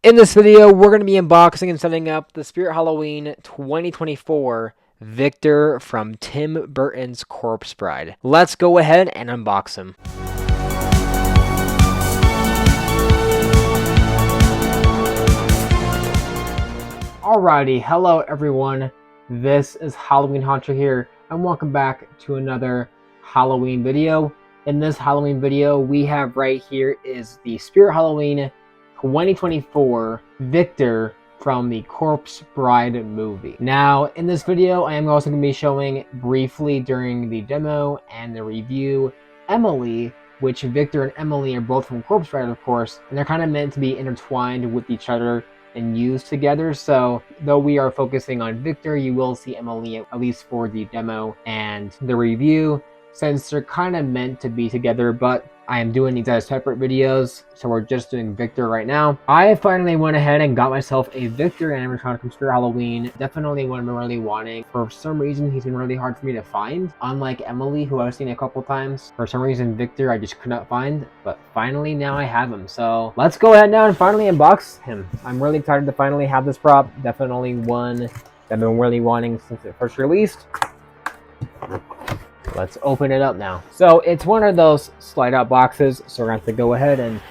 In this video, we're going to be unboxing and setting up the Spirit Halloween 2024 Victor from Tim Burton's Corpse Bride. Let's go ahead and unbox him. Alrighty, hello everyone. This is Halloween Hunter here, and welcome back to another Halloween video. In this Halloween video, we have right here is the Spirit Halloween 2024 Victor from the Corpse Bride movie. Now, in this video, I am also going to be showing briefly during the demo and the review Emily, which Victor and Emily are both from Corpse Bride, of course, and they're kind of meant to be intertwined with each other and used together. So though we are focusing on Victor, you will see Emily at least for the demo and the review, since they're kind of meant to be together, but I am doing these as separate videos, so we're just doing Victor right now. I finally went ahead and got myself a Victor Animatronic from Spirit Halloween. Definitely one I've been really wanting. For some reason, he's been really hard for me to find. Unlike Emily, who I've seen a couple times. For some reason, Victor I just could not find, but finally now I have him. So let's go ahead now and finally unbox him. I'm really excited to finally have this prop. Definitely one that I've been really wanting since it first released. Let's open it up now. So it's one of those slide out boxes, so we're going to have to go ahead and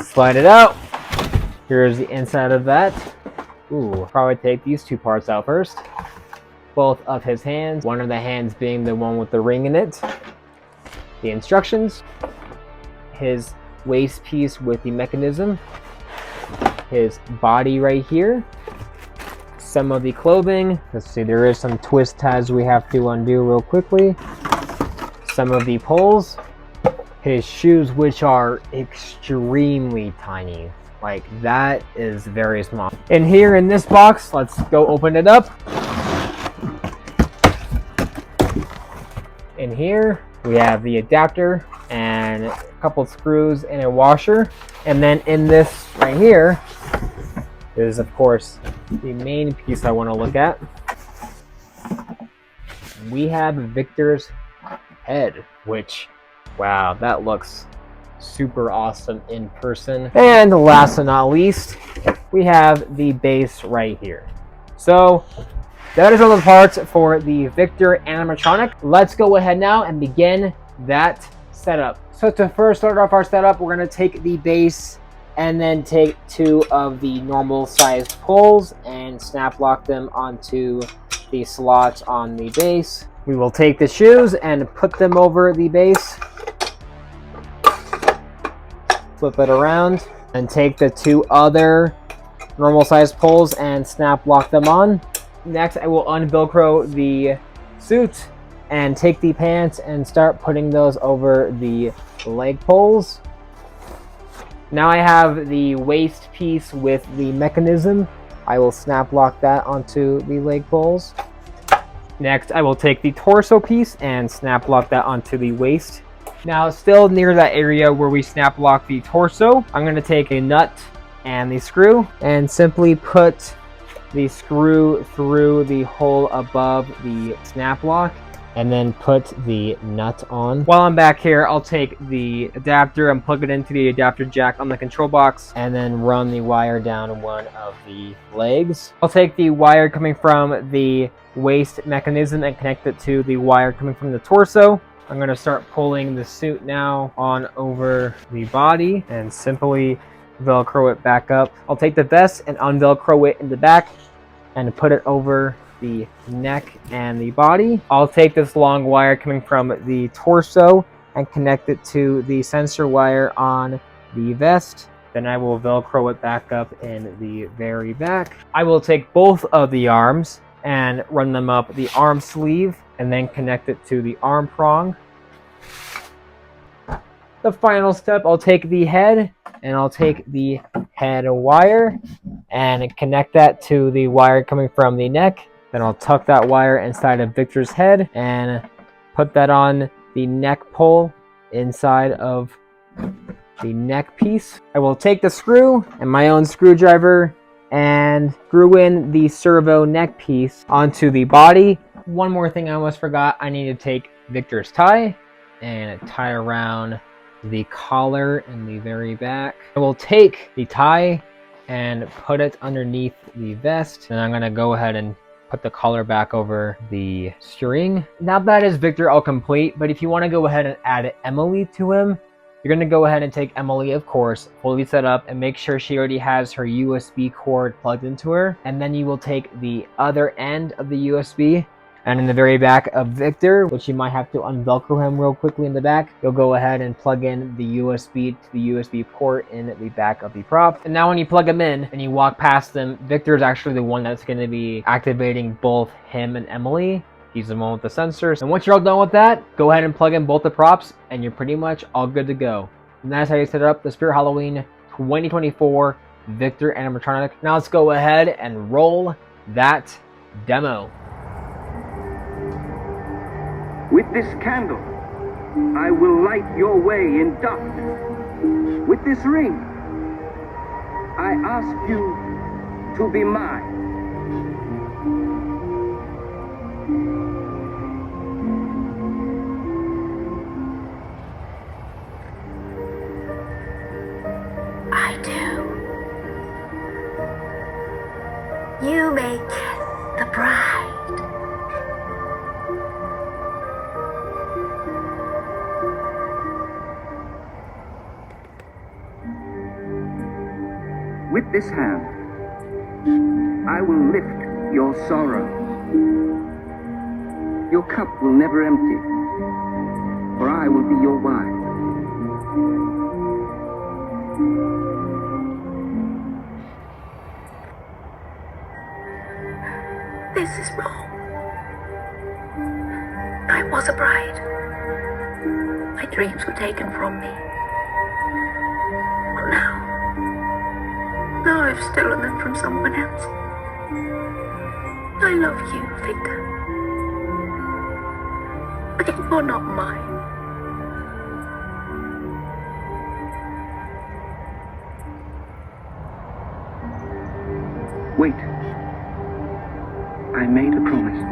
slide it out. Here's the inside of that. Ooh, probably take these two parts out first. Both of his hands, one of the hands being the one with the ring in it. The instructions. His waist piece with the mechanism. His body right here. Some of the clothing. Let's see, there is some twist tabs we have to undo real quickly. Some of the poles, his shoes, which are extremely tiny. Like, that is very small. And here in this box, let's go open it up. In here, we have the adapter and a couple screws and a washer. And then in this right here is, of course, the main piece I want to look at. We have Victor's head, which, wow, that looks super awesome in person. And last but not least, we have the base right here. So that is all the parts for the Victor animatronic. Let's go ahead now and begin that setup. So to first start off our setup, we're going to take the base and then take two of the normal sized poles and snap lock them onto the slots on the base. We will take the shoes and put them over the base. Flip it around and take the two other normal sized poles and snap lock them on. Next, I will un-Velcro the suit and take the pants and start putting those over the leg poles. Now I have the waist piece with the mechanism. I will snap lock that onto the leg poles. Next, I will take the torso piece and snap lock that onto the waist. Now, still near that area where we snap lock the torso, I'm going to take a nut and the screw and simply put the screw through the hole above the snap lock and then put the nut on. While I'm back here, I'll take the adapter and plug it into the adapter jack on the control box and then run the wire down one of the legs. I'll take the wire coming from the waist mechanism and connect it to the wire coming from the torso. I'm going to start pulling the suit now on over the body and simply Velcro it back up. I'll take the vest and un-Velcro it in the back and put it over the neck and the body. I'll take this long wire coming from the torso and connect it to the sensor wire on the vest. Then I will Velcro it back up in the very back. I will take both of the arms and run them up the arm sleeve and then connect it to the arm prong. The final step, I'll take the head and I'll take the head wire and connect that to the wire coming from the neck. Then I'll tuck that wire inside of Victor's head and put that on the neck pole inside of the neck piece. I will take the screw and my own screwdriver and screw in the servo neck piece onto the body. One more thing I almost forgot, I need to take Victor's tie and tie around the collar in the very back. I will take the tie and put it underneath the vest. And I'm gonna go ahead and put the collar back over the string. Now that is Victor all complete, but if you want to go ahead and add Emily to him, you're going to go ahead and take Emily, of course, fully set up, and make sure she already has her USB cord plugged into her. And then you will take the other end of the USB, and in the very back of Victor, which you might have to unvelcro him real quickly in the back, you'll go ahead and plug in the USB to the USB port in the back of the prop. And now when you plug him in and you walk past them, Victor is actually the one that's going to be activating both him and Emily. He's the one with the sensors. And once you're all done with that, go ahead and plug in both the props and you're pretty much all good to go. And that's how you set up the Spirit Halloween 2024 Victor Animatronic. Now let's go ahead and roll that demo. With this candle, I will light your way in darkness. With this ring, I ask you to be mine. I do. You may kiss the bride. With this hand, I will lift your sorrow. Your cup will never empty, for I will be your wine. This is wrong. I was a bride. My dreams were taken from me. But now I've stolen them from someone else. I love you, Victor. But you're not mine. Wait. I made a promise.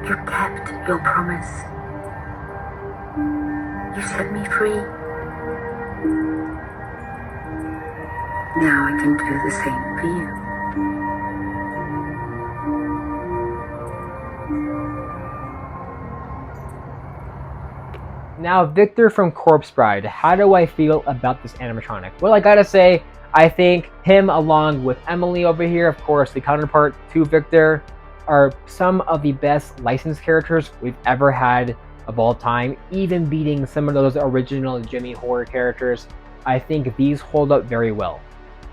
You kept your promise. You set me free. Now I can do the same for you. Now, Victor from Corpse Bride, how do I feel about this animatronic? Well, I gotta say, I think him along with Emily over here, of course, the counterpart to Victor, are some of the best licensed characters we've ever had of all time, even beating some of those original Jimmy horror characters. I think these hold up very well.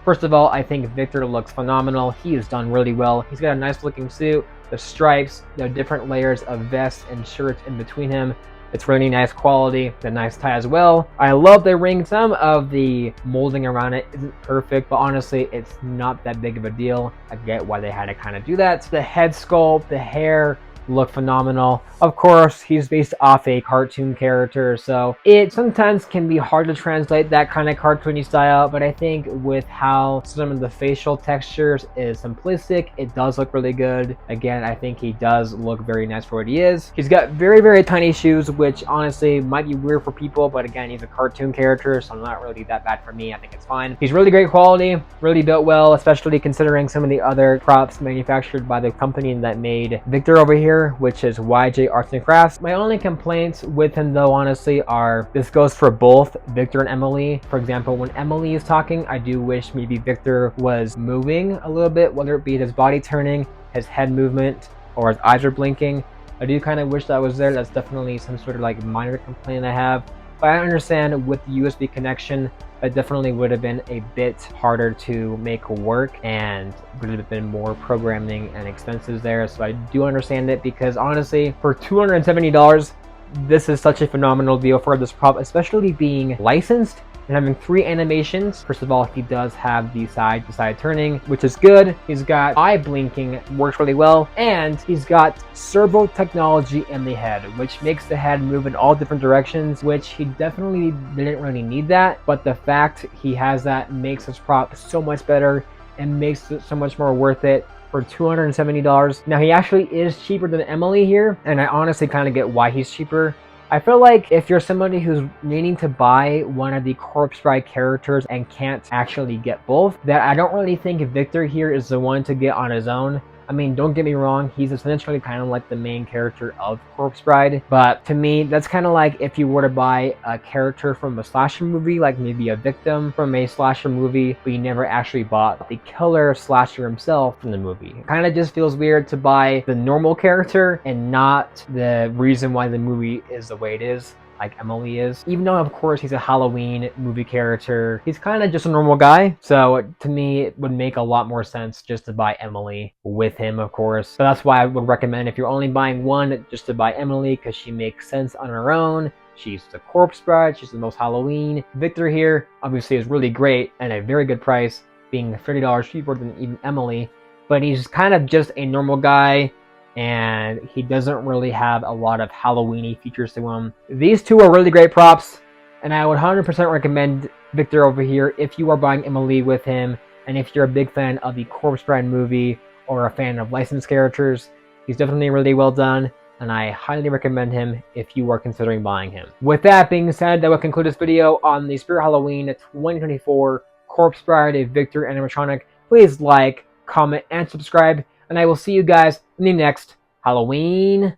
First of all, I think Victor looks phenomenal. He is done really well. He's got a nice looking suit, the stripes, the different layers of vests and shirts in between him. It's really nice quality, the nice tie as well. I love the ring. Some of the molding around it isn't perfect, but honestly, it's not that big of a deal. I get why they had to kind of do that. The head sculpt, the hair look phenomenal. Of course, he's based off a cartoon character, so it sometimes can be hard to translate that kind of cartoony style, but I think with how some of the facial textures is simplistic, it does look really good. Again, I think he does look very nice for what he is. He's got very, very tiny shoes, which honestly might be weird for people, but again, he's a cartoon character, so not really that bad for me. I think it's fine. He's really great quality, really built well, especially considering some of the other props manufactured by the company that made Victor over here, which is YJ Arts and Crafts. My only complaints with him though, honestly, are this goes for both Victor and Emily. For example, when Emily is talking, I do wish maybe Victor was moving a little bit, whether it be his body turning, his head movement, or his eyes are blinking. I do kind of wish that was there. That's definitely some sort of like minor complaint I have. But I understand with the USB connection, that definitely would have been a bit harder to make work and would have been more programming and expenses there. So I do understand it, because honestly, for $270, this is such a phenomenal deal for this prop, especially being licensed and having 3 animations. First of all, he does have the side to side turning, which is good. He's got eye blinking, works really well, and he's got servo technology in the head, which makes the head move in all different directions, which he definitely didn't really need that, but the fact he has that makes this prop so much better and makes it so much more worth it. for $270. Now, he actually is cheaper than Emily here, and I honestly kind of get why he's cheaper. I feel like if you're somebody who's needing to buy one of the Corpse Bride characters and can't actually get both, that I don't really think Victor here is the one to get on his own. I mean, don't get me wrong, he's essentially kind of like the main character of Corpse Bride, but to me, that's kind of like if you were to buy a character from a slasher movie, like maybe a victim from a slasher movie, but you never actually bought the killer slasher himself from the movie. It kind of just feels weird to buy the normal character and not the reason why the movie is the way it is, like Emily is. Even though, of course, he's a Halloween movie character, he's kind of just a normal guy. So to me, it would make a lot more sense just to buy Emily with him, of course. So that's why I would recommend, if you're only buying one, just to buy Emily, because she makes sense on her own. She's the Corpse Bride, she's the most Halloween. Victor here, obviously, is really great and a very good price, being $30 cheaper than even Emily. But he's kind of just a normal guy, and he doesn't really have a lot of Halloween-y features to him. These two are really great props, and I would 100% recommend Victor over here if you are buying Emily with him, and if you're a big fan of the Corpse Bride movie or a fan of licensed characters. He's definitely really well done, and I highly recommend him if you are considering buying him. With that being said, that will conclude this video on the Spirit Halloween 2024 Corpse Bride Victor Animatronic. Please like, comment, and subscribe, and I will see you guys in the next Halloween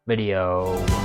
video.